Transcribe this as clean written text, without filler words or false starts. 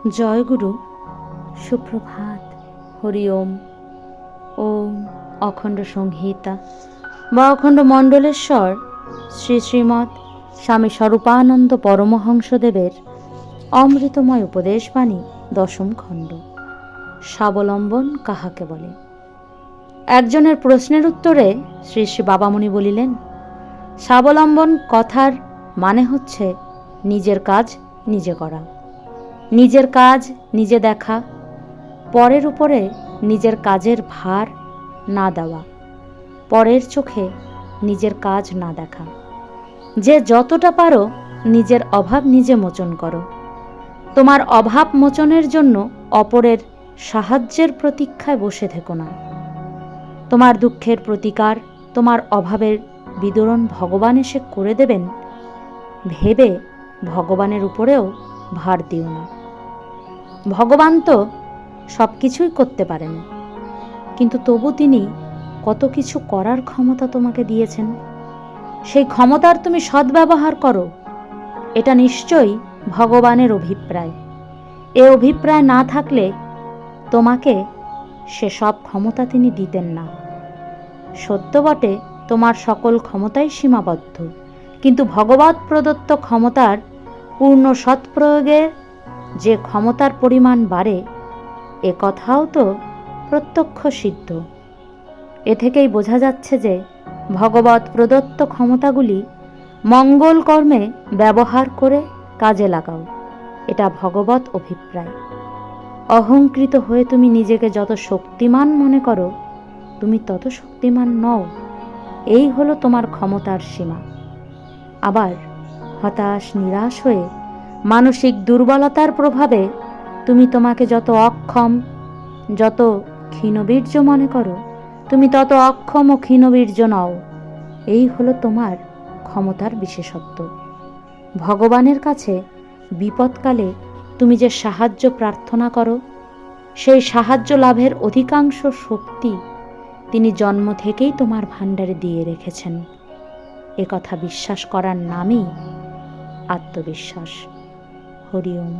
জয় গুরু, সুপ্রভাত, হরি ওম। ওম অখণ্ড সংহিতা বা অখণ্ড মণ্ডলেশ্বর শ্রী শ্রীমৎ স্বামী স্বরূপানন্দ পরমহংসদেবের অমৃতময় উপদেশবাণী, দশম খণ্ড। স্বাবলম্বন কাহাকে বলে? একজনের প্রশ্নের উত্তরে শ্রী শ্রী বাবামুনি বলিলেন, স্বাবলম্বন কথার মানে হচ্ছে নিজের কাজ নিজে করা, নিজের কাজ নিজে দেখা, পরের উপরে নিজের কাজের ভার না দেওয়া, পরের চোখে নিজের কাজ না দেখা। যে যতটা পারো নিজের অভাব নিজে মোচন করো। তোমার অভাব মোচনের জন্য অপরের সাহায্যের প্রতীক্ষায় বসে থেকো না। তোমার দুঃখের প্রতিকার, তোমার অভাবের বিদরণ ভগবান এসে করে দেবেন ভেবে ভগবানের উপরেও ভার দিও না। ভগবান তো সব কিছুই করতে পারেন, কিন্তু তবু তিনি কত কিছু করার ক্ষমতা তোমাকে দিয়েছেন। সেই ক্ষমতার তুমি সদ্ব্যবহার করো, এটা নিশ্চয়ই ভগবানের অভিপ্রায়। এ অভিপ্রায় না থাকলে তোমাকে সে সব ক্ষমতা তিনি দিতেন না। সত্য বটে, তোমার সকল ক্ষমতাই সীমাবদ্ধ, কিন্তু ভগবৎ প্রদত্ত ক্ষমতার পূর্ণ সৎপ্রয়োগে যে ক্ষমতার পরিমাণ বাড়ে, এ কথাও তো প্রত্যক্ষ সিদ্ধ। এ থেকেই বোঝা যাচ্ছে যে ভগবৎ প্রদত্ত ক্ষমতাগুলি মঙ্গল কর্মে ব্যবহার করে কাজে লাগাও, এটা ভগবৎ অভিপ্রায়। অহংকৃত হয়ে তুমি নিজেকে যত শক্তিমান মনে করো, তুমি তত শক্তিমান নও। এই হলো তোমার ক্ষমতার সীমা। আবার হতাশ নিরাশ হয়ে মানসিক দুর্বলতার প্রভাবে তুমি তোমাকে যত অক্ষম, যত ক্ষীণবীর্য মনে করো, তুমি তত অক্ষম ও ক্ষীণবীর্য নও। এই হলো তোমার ক্ষমতার বিশেষত্ব। ভগবানের কাছে বিপদকালে তুমি যে সাহায্য প্রার্থনা করো, সেই সাহায্য লাভের অধিকাংশ শক্তি তিনি জন্ম থেকেই তোমার ভাণ্ডারে দিয়ে রেখেছেন। এ কথা বিশ্বাস করার নামই আত্মবিশ্বাস। হরি ওম।